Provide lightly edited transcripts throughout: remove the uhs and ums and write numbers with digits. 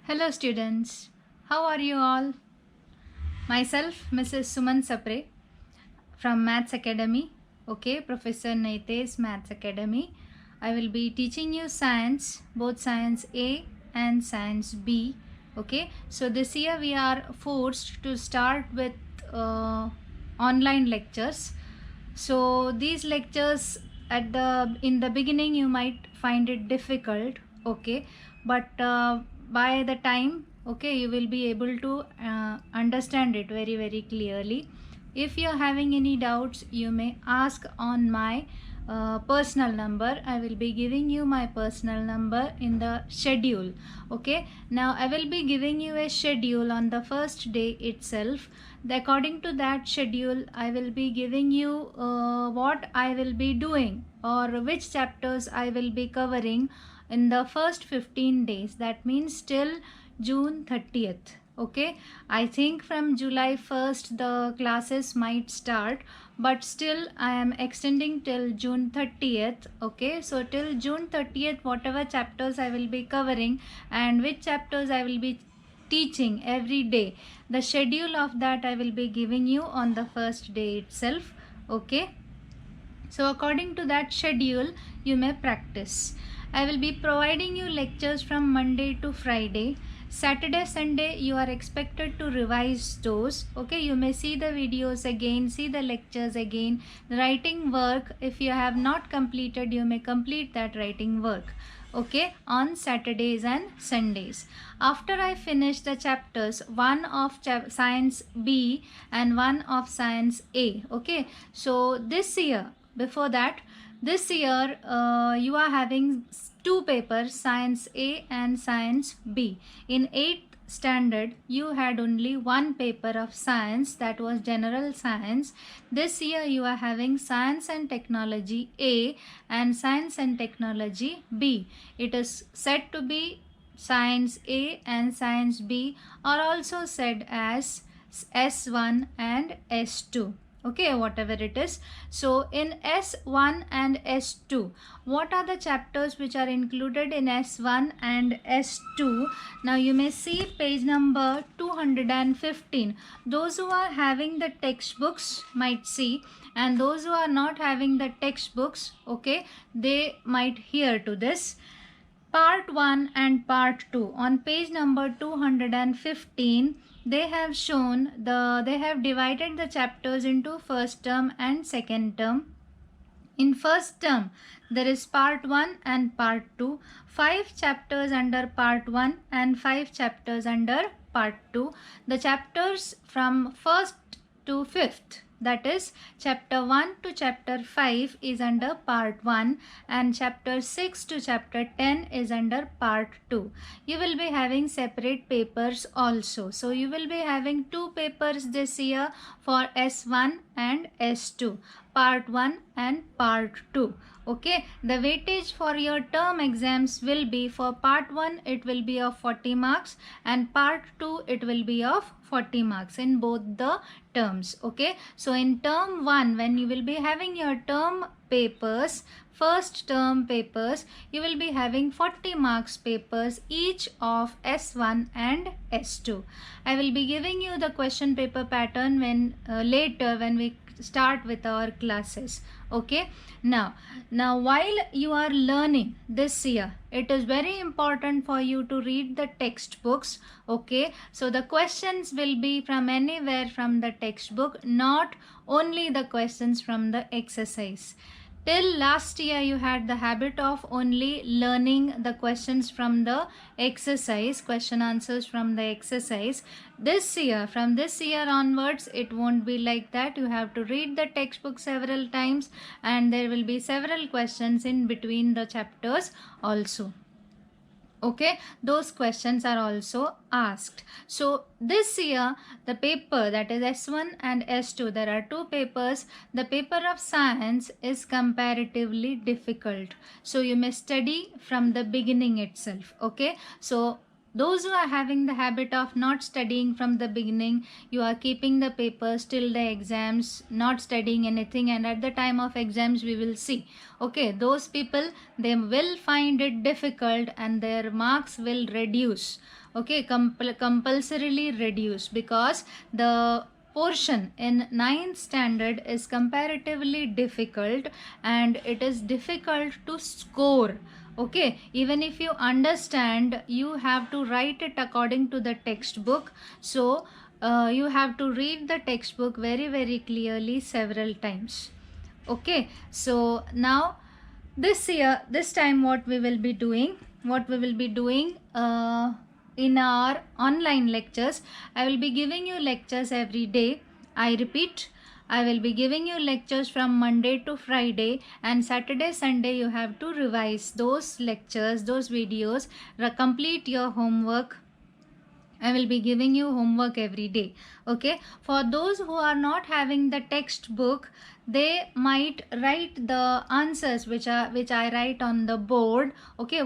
Hello students, how are you all? Myself Mrs. Suman Sapre from Maths Academy, okay, Professor Naite's Maths Academy. I will be teaching you science, both science A and science B, okay. So this year we are forced to start with online lectures. So these lectures in the beginning you might find it difficult, okay, but by the time, okay, you will be able to understand it very clearly. If you are having any doubts, you may ask on my personal number. I will be giving you my personal number in the schedule, okay. Now I will be giving you a schedule on the first day itself. According to that schedule, I will be giving you what I will be doing or which chapters I will be covering in the first 15 days. That means till June 30th, okay. I think from July 1st the classes might start, but still I am extending till June 30th, okay. So till June 30th, whatever chapters I will be covering and which chapters I will be teaching every day, the schedule of that I will be giving you on the first day itself, okay. So according to that schedule, you may practice. I will be providing you lectures from Monday to Friday. Saturday, Sunday, you are expected to revise those. Okay, you may see the videos again, see the lectures again. The writing work, if you have not completed, you may complete that writing work, okay, on Saturdays and Sundays. After I finish the chapters, one of science B and one of science A, okay. So this year, before that, this year you are having two papers, science A and science B. In 8th standard you had only one paper of science, that was general science. This year you are having science and technology A and science and technology B. It is said to be science A and science B are also said as S1 and S2, okay, whatever it is. So in S1 and S2, what are the chapters which are included in S1 and S2? Now you may see page number 215. Those who are having the textbooks might see, and those who are not having the textbooks, okay, they might hear to this. Part 1 and Part 2. On page number 215, they have divided the chapters into first term and second term. In first term, there is Part 1 and Part 2. 5 chapters under Part 1 and 5 chapters under Part 2. The chapters from 1st to 5th, that is chapter 1 to chapter 5 is under part 1 and chapter 6 to chapter 10 is under part 2. You will be having separate papers also. So you will be having two papers this year for S1 and S2, part 1 and part 2. Okay, the weightage for your term exams will be, for part 1 it will be of 40 marks and part 2 it will be of 40 marks in both the terms, okay. So in term 1, when you will be having your term papers, first term papers, you will be having 40 marks papers each of S1 and S2. I will be giving you the question paper pattern when later when we start with our classes, okay. Now while you are learning this year, it is very important for you to read the textbooks, okay. So the questions will be from anywhere from the textbook, not only the questions from the exercise. Till last year you had the habit of only learning the questions from the exercise, question answers from the exercise. This year, from this year onwards, it won't be like that. You have to read the textbook several times and there will be several questions in between the chapters also, okay. Those questions are also asked. So this year the paper, that is S1 and S2, there are two papers. The paper of science is comparatively difficult, so you may study from the beginning itself, okay. So Those who are having the habit of not studying from the beginning, you are keeping the papers till the exams, not studying anything, and at the time of exams we will see, okay, those people, they will find it difficult and their marks will reduce, okay, compulsorily reduce, because the portion in ninth standard is comparatively difficult and it is difficult to score, okay. Even if you understand, you have to write it according to the textbook, so you have to read the textbook very very clearly several times, okay. So now this time what we will be doing, in our online lectures, I will be giving you lectures every day. I repeat, I will be giving you lectures from Monday to Friday, and Saturday, Sunday you have to revise those lectures, those videos, complete your homework. I will be giving you homework every day, okay. For those who are not having the textbook, they might write the answers which I write on the board, okay.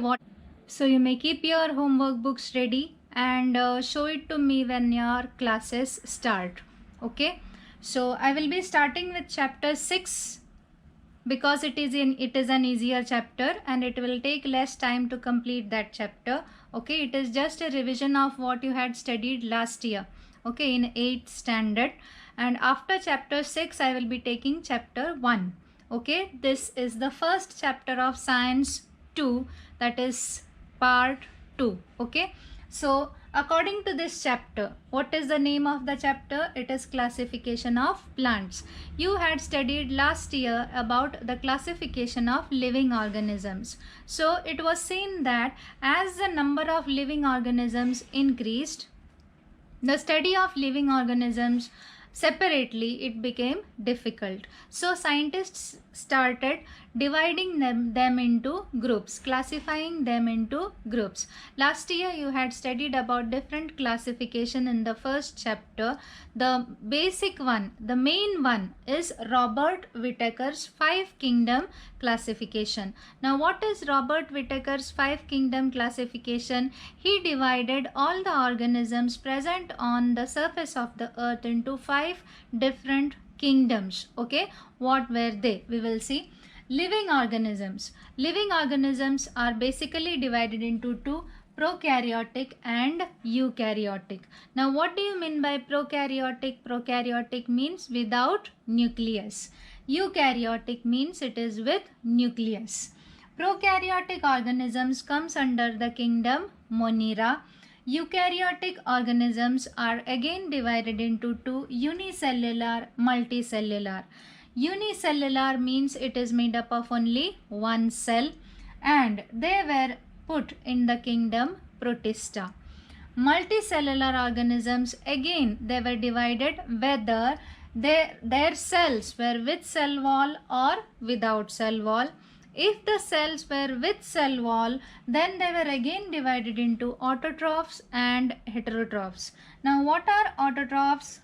So you may keep your homework books ready and show it to me when your classes start, okay. So I will be starting with chapter 6 because it is an easier chapter and it will take less time to complete that chapter, okay. It is just a revision of what you had studied last year, okay, in 8th standard. And after chapter 6 I will be taking chapter 1, okay. This is the first chapter of science 2, that is part 2, okay. So according to this chapter, what is the name of the chapter? It is classification of plants. You had studied last year about the classification of living organisms. So it was seen that as the number of living organisms increased, the study of living organisms separately, it became difficult. So scientists started dividing them into groups, classifying them into groups. Last year you had studied about different classification in the first chapter. The basic one, the main one is Robert Whittaker's 5 kingdom classification. Now what is Robert Whittaker's 5 kingdom classification? He divided all the organisms present on the surface of the earth into 5 different kingdoms, okay. What were they? We will see. Living organisms. Living organisms are basically divided into 2, prokaryotic and eukaryotic. Now what do you mean by prokaryotic? Prokaryotic means without nucleus. Eukaryotic means it is with nucleus. Prokaryotic organisms comes under the kingdom Monera. Eukaryotic organisms are again divided into 2, unicellular, multicellular. Unicellular means it is made up of only one cell and they were put in the kingdom Protista. Multicellular organisms, again they were divided whether their cells were with cell wall or without cell wall. If the cells were with cell wall, then they were again divided into autotrophs and heterotrophs. Now what are autotrophs?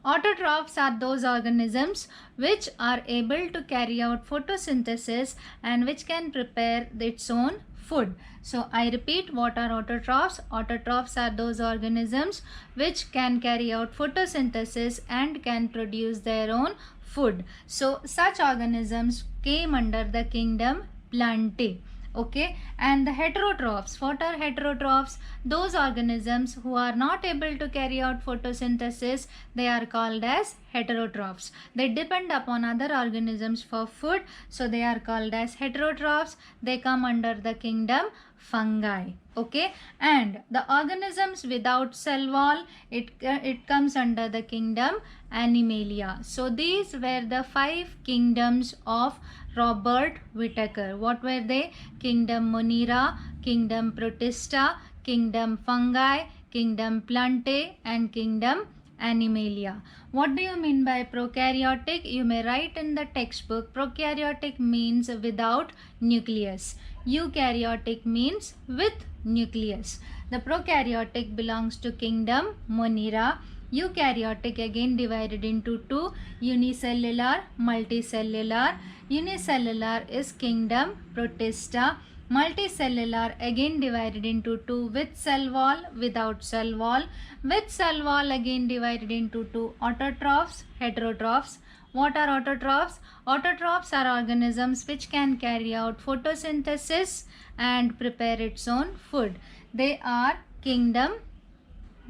Autotrophs are those organisms which are able to carry out photosynthesis and which can prepare its own food. So I repeat, what are autotrophs? Autotrophs are those organisms which can carry out photosynthesis and can produce their own food. So such organisms came under the kingdom Plantae. Okay, and the heterotrophs. What are heterotrophs? Those organisms who are not able to carry out photosynthesis, they are called as heterotrophs. They depend upon other organisms for food, so they are called as heterotrophs. They come under the kingdom fungi. Okay, and the organisms without cell wall, it comes under the kingdom Animalia. So these were the 5 kingdoms of Robert Whittaker. What were they? Kingdom Monera, Kingdom Protista, Kingdom Fungi, Kingdom Plantae, and Kingdom Animalia. What do you mean by prokaryotic? You may write in the textbook. Prokaryotic means without nucleus. Eukaryotic means with nucleus. The prokaryotic belongs to Kingdom Monera. Eukaryotic again divided into 2, unicellular, multicellular. Unicellular is kingdom Protista. Multicellular again divided into two, with cell wall, without cell wall. With cell wall again divided into two, autotrophs, heterotrophs. What are autotrophs? Autotrophs are organisms which can carry out photosynthesis and prepare its own food. They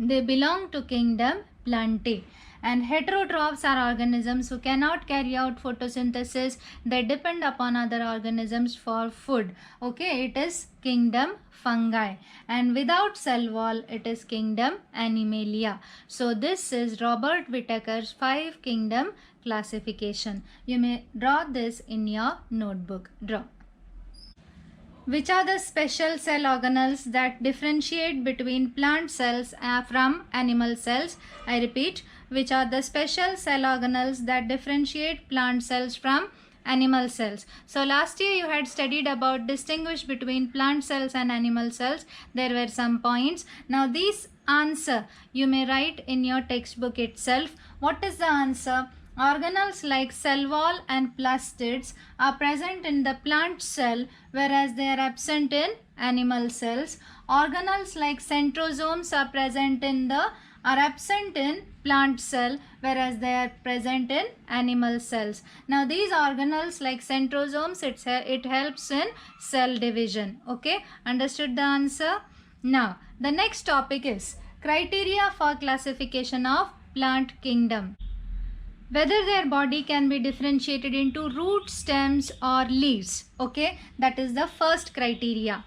belong to kingdom Plantae. And heterotrophs are organisms who cannot carry out photosynthesis. They depend upon other organisms for food. Okay, it is kingdom Fungi. And without cell wall, it is kingdom Animalia. So this is Robert Whittaker's 5 kingdom classification. You may draw this in your notebook. Draw. Which are the special cell organelles that differentiate between plant cells from animal cells? I repeat, which are the special cell organelles that differentiate plant cells from animal cells? So last year you had studied about distinguish between plant cells and animal cells. There were some points. Now these answer you may write in your textbook itself. What is the answer? Organelles like cell wall and plastids are present in the plant cell, whereas they are absent in animal cells. Organelles like centrosomes are absent in plant cell, whereas they are present in animal cells. Now these organelles like centrosomes, it helps in cell division. Okay, understood the answer? Now the next topic is criteria for classification of plant kingdom. Whether their body can be differentiated into root, stems or leaves. Okay, that is the first criteria.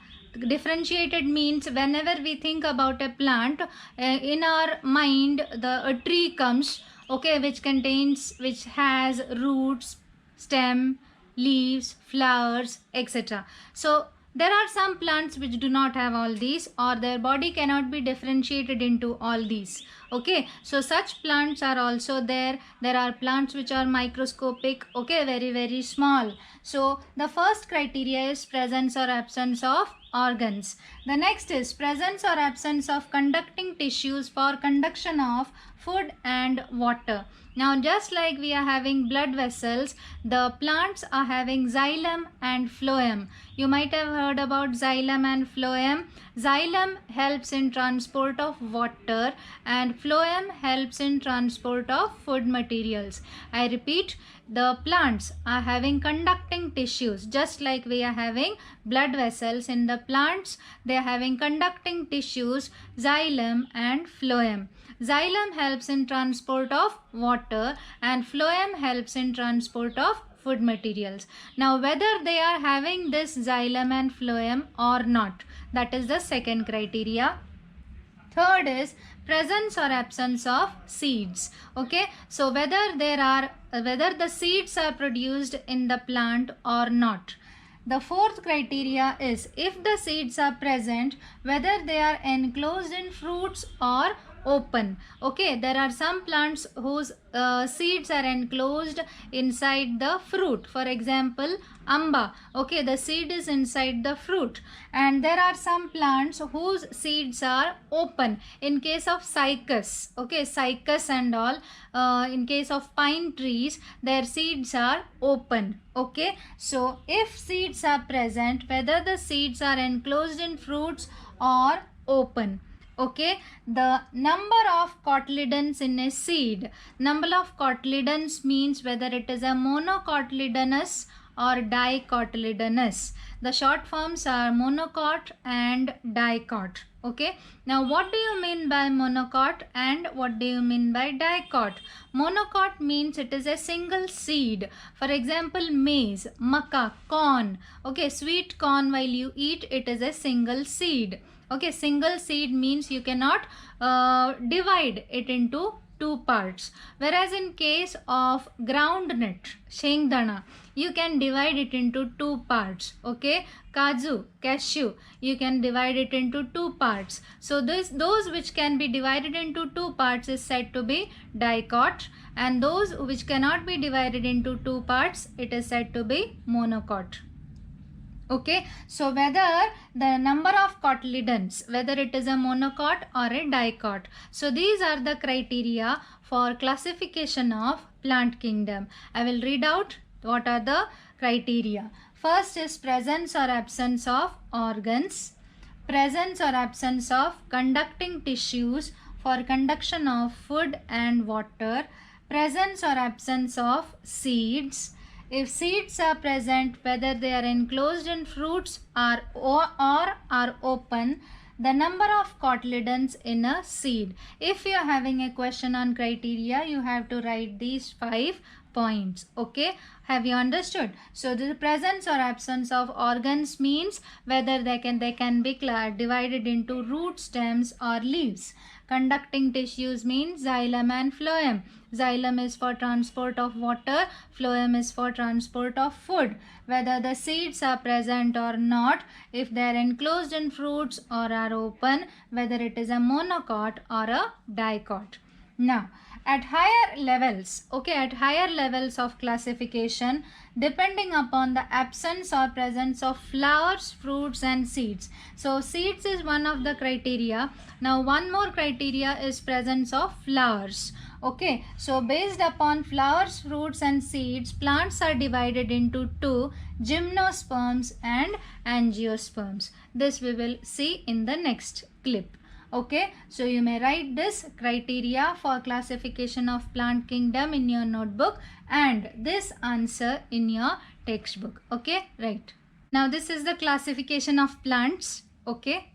Differentiated means whenever we think about a plant, in our mind a tree comes, okay, which has roots, stem, leaves, flowers, etc. So there are some plants which do not have all these, or their body cannot be differentiated into all these. Okay, so such plants are also there. There are plants which are microscopic, okay, very, very small. So the first criteria is presence or absence of organs. The next is presence or absence of conducting tissues for conduction of food and water. Now just like we are having blood vessels, the plants are having xylem and phloem. You might have heard about xylem and phloem. Xylem helps in transport of water and phloem helps in transport of food materials. I repeat, the plants are having conducting tissues. Just like we are having blood vessels in the plants, they are having conducting tissues, xylem and phloem. Xylem helps in transport of water and phloem helps in transport of food materials. Now whether they are having this xylem and phloem or not, that is the second criteria. Third is presence or absence of seeds. Okay, so whether the seeds are produced in the plant or not. The fourth criteria is if the seeds are present, whether they are enclosed in fruits or open. Okay, there are some plants whose seeds are enclosed inside the fruit. For example, amba. Okay, the seed is inside the fruit. And there are some plants whose seeds are open. In case of cycas, okay, cycas and all, in case of pine trees, their seeds are open. Okay, so if seeds are present, whether the seeds are enclosed in fruits or open. Okay, the number of cotyledons in a seed. Number of cotyledons means whether it is a monocotyledonous or dicotyledonous. The short forms are monocot and dicot. Okay, now what do you mean by monocot and what do you mean by dicot? Monocot means it is a single seed. For example, maize, maca, corn. Okay, sweet corn, while you eat, it is a single seed. Okay, single seed means you cannot divide it into two parts. Whereas in case of groundnut, shengdana, you can divide it into two parts. Okay, kaju, cashew, you can divide it into two parts. So those which can be divided into two parts is said to be dicot, and those which cannot be divided into two parts, it is said to be monocot. Okay, so whether the number of cotyledons, whether it is a monocot or a dicot. So these are the criteria for classification of plant kingdom. I will read out what are the criteria. First is presence or absence of organs, presence or absence of conducting tissues for conduction of food and water, presence or absence of seeds. If seeds are present, whether they are enclosed in fruits or are open, the number of cotyledons in a seed. If you are having a question on criteria, you have to write these 5 points. Okay, have you understood? So the presence or absence of organs means whether they can be divided into root, stems or leaves. Conducting tissues means xylem and phloem. Xylem is for transport of water, phloem is for transport of food. Whether the seeds are present or not, if they are enclosed in fruits or are open, whether it is a monocot or a dicot. Now, at higher levels, at higher levels of classification, depending upon the absence or presence of flowers, fruits and seeds. So seeds is one of the criteria. Now one more criteria is presence of flowers. Okay, so based upon flowers, fruits and seeds, plants are divided into 2, gymnosperms and angiosperms. This we will see in the next clip. Okay, so you may write this criteria for classification of plant kingdom in your notebook and this answer in your textbook. Okay, right. Now this is the classification of plants. Okay,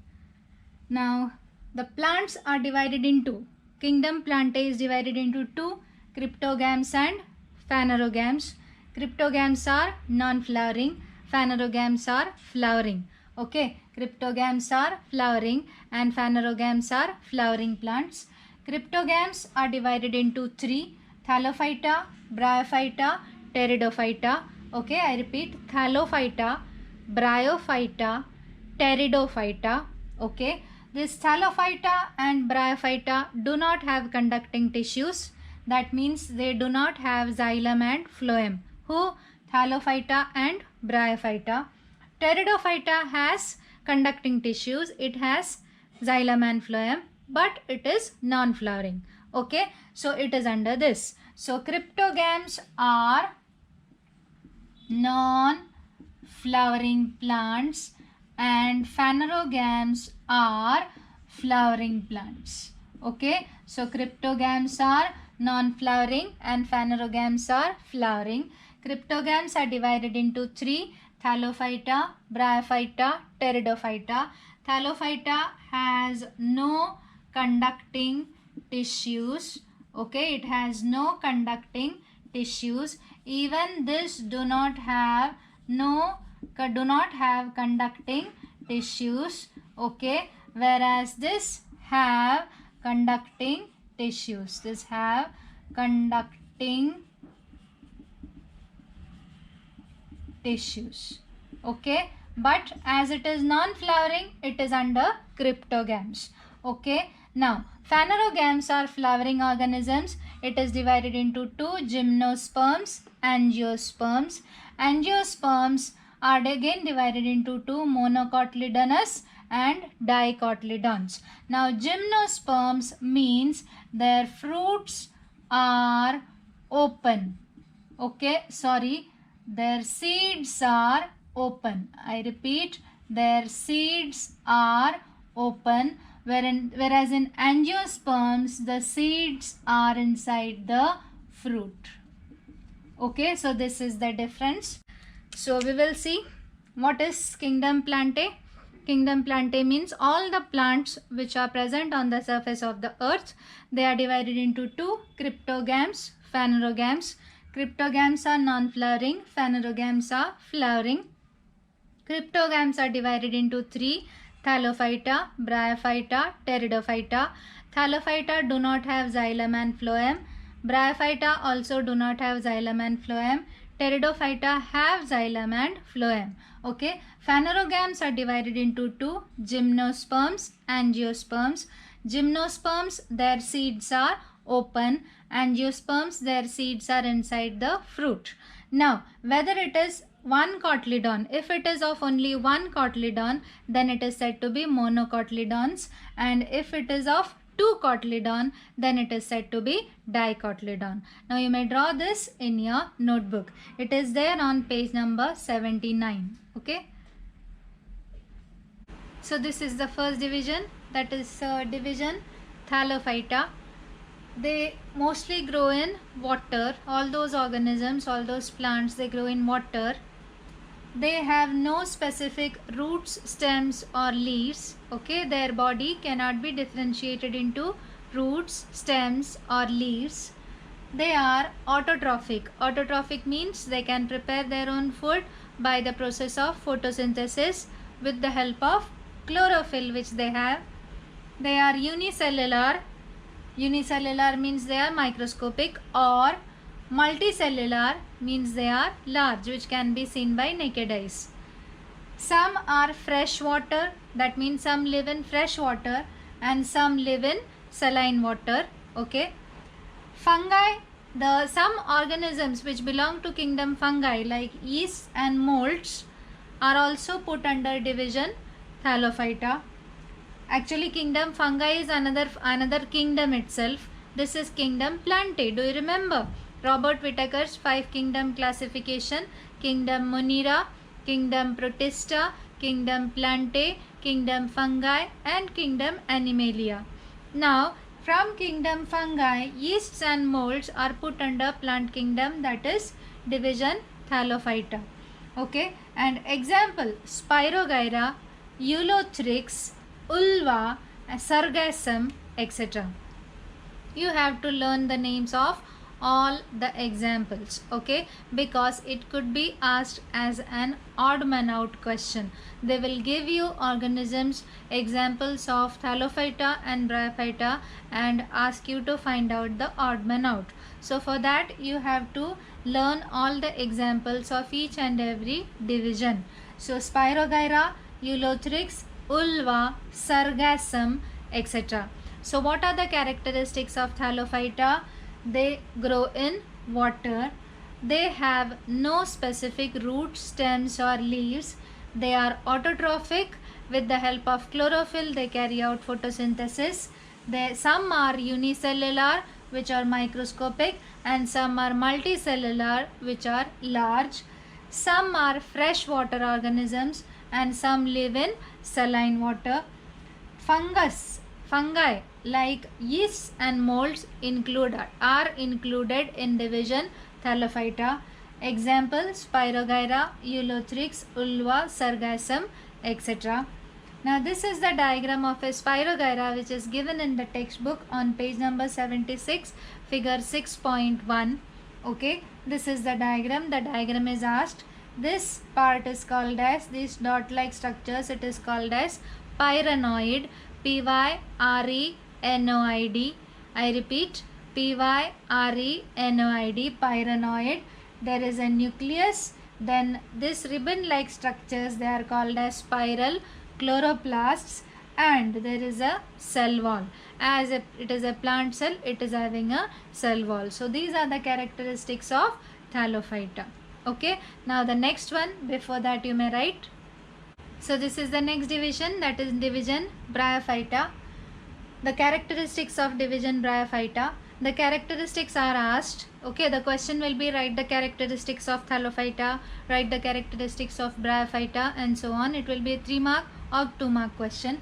now the plants are divided into kingdom Plantae is divided into 2, cryptogams and phanerogams. Cryptogams are non-flowering, phanerogams are flowering. Okay, cryptogams are flowering and phanerogams are flowering plants. Cryptogams are divided into 3, Thallophyta, Bryophyta, Pteridophyta. Okay, I repeat, Thallophyta, Bryophyta, Pteridophyta. Okay, this Thallophyta and Bryophyta do not have conducting tissues. That means they do not have xylem and phloem. Who? Thallophyta and Bryophyta. Pteridophyta has conducting tissues. It has xylem and phloem, but it is non-flowering. Okay, so it is under this. So cryptogams are non-flowering plants and phanerogams are flowering plants. Okay, so cryptogams are non-flowering and phanerogams are flowering. Cryptogams are divided into 3, Thallophyta, Bryophyta, Pteridophyta. Thallophyta has no conducting tissues. Okay, it has no conducting tissues. Even this do not have conducting tissues. Okay, whereas this have conducting tissues. This have conducting tissues. Okay, but as it is non-flowering, it is under cryptogams. Okay, now phanerogams are flowering organisms. It is divided into 2, gymnosperms, angiosperms. Angiosperms are again divided into 2, monocotyledonous and dicotyledons. Now gymnosperms means their fruits are open. Okay, sorry, their seeds are open. I repeat, their seeds are open, whereas in angiosperms the seeds are inside the fruit. Okay, so this is the difference. So we will see what is kingdom Plantae. Kingdom Plantae means all the plants which are present on the surface of the earth. They are divided into 2, cryptogams, phanerogams. Cryptogams are non-flowering, phanerogams are flowering. Cryptogams are divided into 3, Thallophyta, Bryophyta, Pteridophyta. Thallophyta do not have xylem and phloem. Bryophyta also do not have xylem and phloem. Pteridophyta have xylem and phloem. Okay, phanerogams are divided into 2, gymnosperms, angiosperms. Gymnosperms, their seeds are open. Angiosperms, their seeds are inside the fruit. Now, whether it is one cotyledon, if it is of only one cotyledon, then it is said to be monocotyledons, and if it is of two cotyledon, then it is said to be dicotyledon. Now you may draw this in your notebook. It is there on page number 79. Okay. So this is the first division, that is division Thallophyta. They mostly grow in water. All those organisms, all those plants, they grow in water. They have no specific roots, stems or leaves. Okay, their body cannot be differentiated into roots, stems or leaves. They are autotrophic. Autotrophic means they can prepare their own food by the process of photosynthesis with the help of chlorophyll which they have. They are unicellular. Unicellular means they are microscopic, or multicellular means they are large, which can be seen by naked eyes. Some are fresh water, that means some live in fresh water and some live in saline water. Okay. Fungi, some organisms which belong to kingdom fungi like yeasts and molds are also put under division Thallophyta. Actually, kingdom fungi is another kingdom itself. This is kingdom Plantae. Do you remember Robert Whittaker's 5 kingdom classification? Kingdom Monera, kingdom Protista, kingdom Plantae, kingdom Fungi and kingdom Animalia. Now from kingdom fungi, yeasts and molds are put under plant kingdom, that is division Thallophyta. Okay, and example Spirogyra, Eulothrix, Ulva, Sargassum, etc. You have to learn the names of all the examples, okay, because it could be asked as an odd man out question. They will give you organisms, examples of Thallophyta and Bryophyta and ask you to find out the odd man out. So for that you have to learn all the examples of each and every division. So Spirogyra, Eulothrix, Ulva, Sargassum, etc. So what are the characteristics of Thallophyta? They grow in water. They have no specific roots, stems or leaves. They are autotrophic. With the help of chlorophyll, they carry out photosynthesis. Some are unicellular, which are microscopic, and some are multicellular, which are large. Some are freshwater organisms and some live in saline water. Fungi like yeasts and molds are included in division Thallophyta. Example Spirogyra, Eulothrix, Ulva, Sargassum, etc. Now this is the diagram of a Spirogyra which is given in the textbook on page number 76, figure 6.1. Okay, this is the diagram. The diagram is asked. This part is called as, these dot-like structures, it is called as pyrenoid. P-Y-R-E-N-O-I-D. I repeat, P-Y-R-E-N-O-I-D, pyrenoid. There is a nucleus. Then this ribbon-like structures, they are called as spiral chloroplasts, and there is a cell wall. As it is a plant cell, it is having a cell wall. So these are the characteristics of Thallophyta. Okay, now the next one, before that you may write. So this is the next division, that is division Bryophyta. The characteristics of division Bryophyta. The characteristics are asked. Okay, the question will be write the characteristics of Thallophyta, write the characteristics of Bryophyta, and so on. It will be a 3-mark or 2-mark question.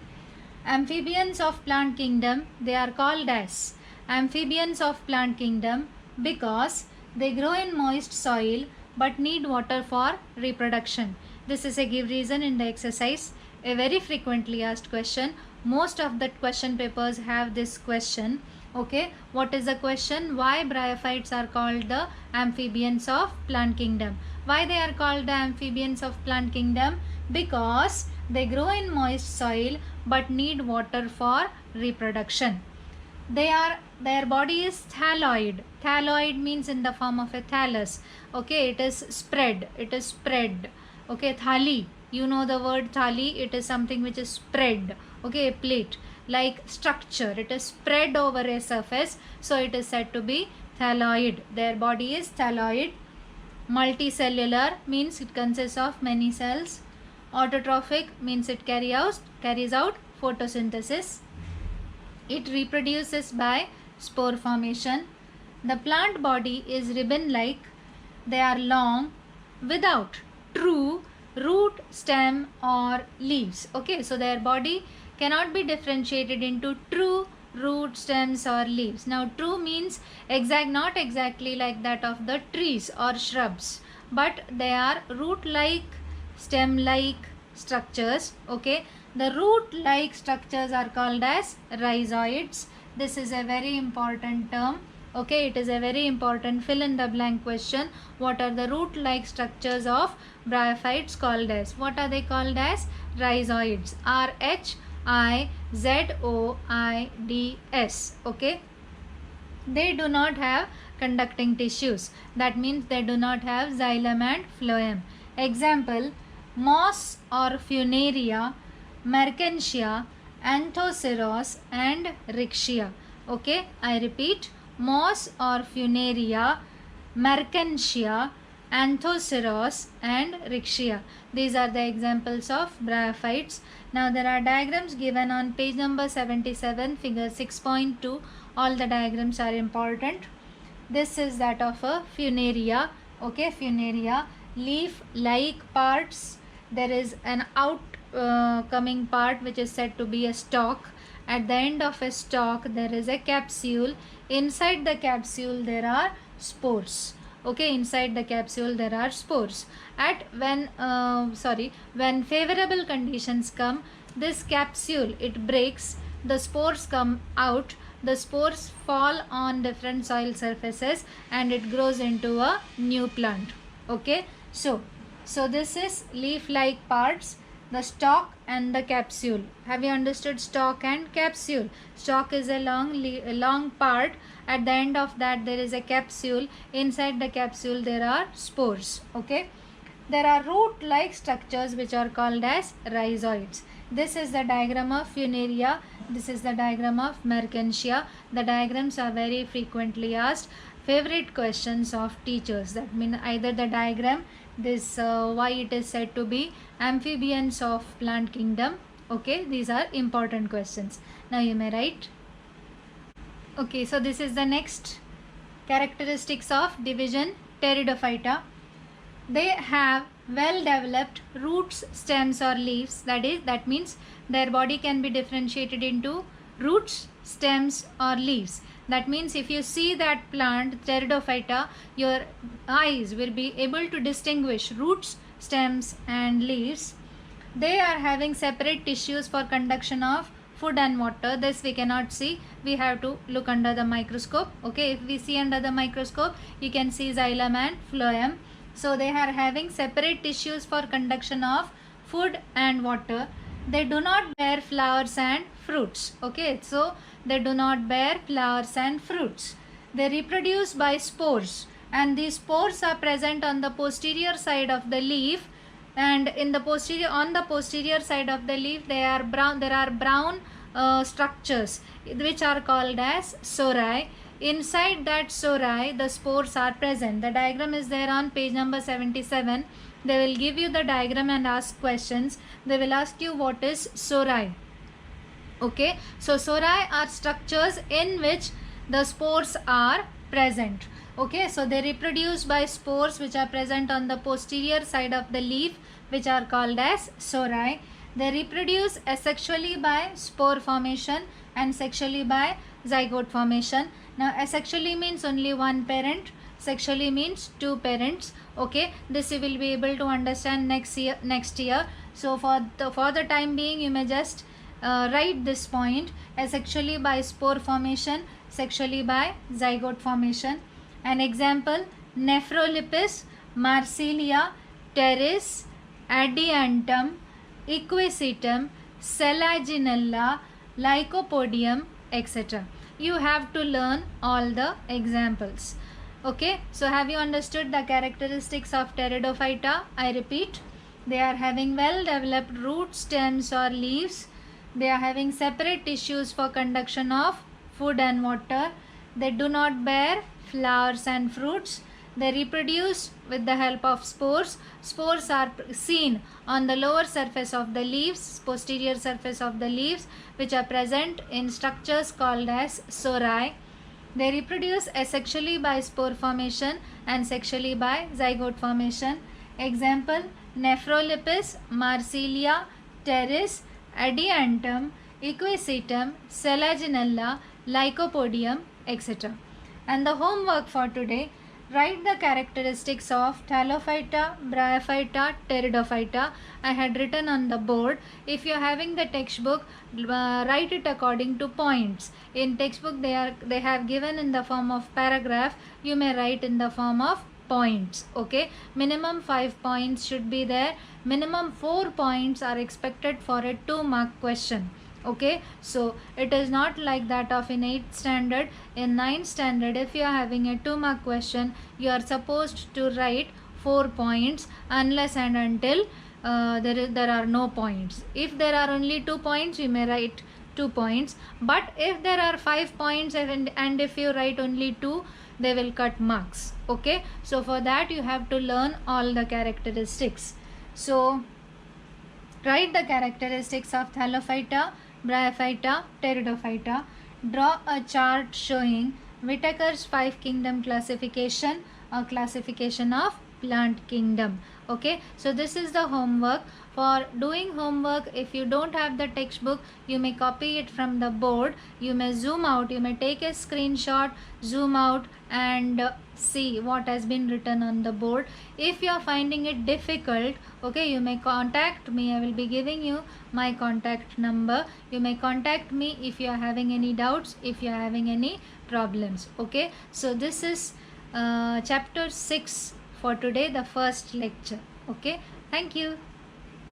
Amphibians of plant kingdom, they are called as amphibians of plant kingdom because they grow in moist soil but need water for reproduction. This is a give reason in the exercise, a very frequently asked question. Most of the question papers have this question. Okay, what is the question? Why bryophytes are called the amphibians of plant kingdom? Why they are called the amphibians of plant kingdom? Because they grow in moist soil but need water for reproduction. Their body is thalloid. Thalloid means in the form of a thallus. Okay, it is spread. Okay, thali, you know the word thali, it is something which is spread. Okay, a plate like structure, it is spread over a surface, so it is said to be thalloid. Their body is thalloid. Multicellular means it consists of many cells. Autotrophic means it carries out photosynthesis. It reproduces by spore formation. The plant body is ribbon-like. They are long without true root, stem or leaves. Okay, so their body cannot be differentiated into true root, stems or leaves. Now true means not exactly like that of the trees or shrubs, but they are root-like, stem-like structures. Okay, the root-like structures are called as rhizoids. This is a very important term. Okay, it is a very important fill in the blank question. What are the root-like structures of bryophytes called as? What are they called as? Rhizoids. Rhizoids. Okay, they do not have conducting tissues. That means they do not have xylem and phloem. Example: moss or funaria, merkensia, anthoceros and rixia. Okay, I repeat: moss or funaria, merkensia, anthoceros and rixia. These are the examples of bryophytes. Now there are diagrams given on page number 77, figure 6.2. All the diagrams are important. This is that of a funaria. Okay, funaria, leaf-like parts. There is an coming part which is said to be a stalk. At the end of a stalk there is a capsule. Inside the capsule there are spores. Okay, inside the capsule there are spores. When favorable conditions come, this capsule, it breaks, the spores come out, the spores fall on different soil surfaces and it grows into a new plant. Okay, so this is leaf-like parts, the stalk and the capsule. Have you understood stalk and capsule? Stalk is a long part. At the end of that there is a capsule. Inside the capsule there are spores. Okay, there are root-like structures which are called as rhizoids. This is the diagram of funaria. This is the diagram of merkensia. The diagrams are very frequently asked favorite questions of teachers. That means either the diagram, this why it is said to be amphibians of plant kingdom. Okay, these are important questions. Now you may write. Okay, so this is the next characteristics of division Pteridophyta. They have well developed roots, stems or leaves. That means their body can be differentiated into roots, stems or leaves. That means if you see that plant Pteridophyta, your eyes will be able to distinguish roots, stems and leaves. They are having separate tissues for conduction of food and water. This we cannot see. We have to look under the microscope. Okay, if we see under the microscope, you can see xylem and phloem. So they are having separate tissues for conduction of food and water. They do not bear flowers and fruits. Okay, so they do not bear flowers and fruits. They reproduce by spores, and these spores are present on the posterior side of the leaf, and on the posterior side of the leaf there are brown structures which are called as sori. Inside that sori the spores are present. The diagram is there on page number 77. They will give you the diagram and ask questions. They will ask you what is sori. Okay, so sori are structures in which the spores are present. Okay, so they reproduce by spores which are present on the posterior side of the leaf, which are called as sori. They reproduce asexually by spore formation and sexually by zygote formation. Now asexually means only one parent, sexually means two parents. Okay, this you will be able to understand next year. So for the time being, you may just write this point: asexually by spore formation, sexually by zygote formation. An example: Nephrolepis, Marsilia, Pteris, Adiantum, Equisetum, Selaginella, Lycopodium, etc. You have to learn all the examples. Okay, so have you understood the characteristics of Pteridophyta? I repeat, they are having well developed roots, stems or leaves. They are having separate tissues for conduction of food and water. They do not bear flowers and fruits. They reproduce with the help of spores. Spores are seen on the lower surface of the leaves, posterior surface of the leaves, which are present in structures called as sori. They reproduce asexually by spore formation and sexually by zygote formation. Example: Nephrolepis, Marsilia, Pteris, Adiantum, Equisetum, Selaginella, Lycopodium, etc. And the homework for today: write the characteristics of Thallophyta, Bryophyta, Pteridophyta. I had written on the board. If you are having the textbook, write it according to points. In textbook they have given in the form of paragraph. You may write in the form of points. Okay, minimum 5 points should be there. Minimum 4 points are expected for a 2-mark question. Okay, so it is not like that of in 8th standard. In 9th standard, if you are having a 2-mark question, you are supposed to write 4 points unless and until there are no points. If there are only 2 points, you may write 2 points, but if there are 5 points and if you write only 2, they will cut marks. Okay, so for that you have to learn all the characteristics. So write the characteristics of Thallophyta, Bryophyta, Pteridophyta. Draw a chart showing Whitaker's 5 kingdom classification or classification of plant kingdom. Okay, so this is the homework. For doing homework, if you don't have the textbook, you may copy it from the board. You may zoom out, you may take a screenshot, zoom out and see what has been written on the board. If you are finding it difficult, okay, you may contact me. I will be giving you my contact number. You may contact me if you are having any doubts, if you are having any problems. Okay, so this is chapter 6 for today, the first lecture. Okay, thank you.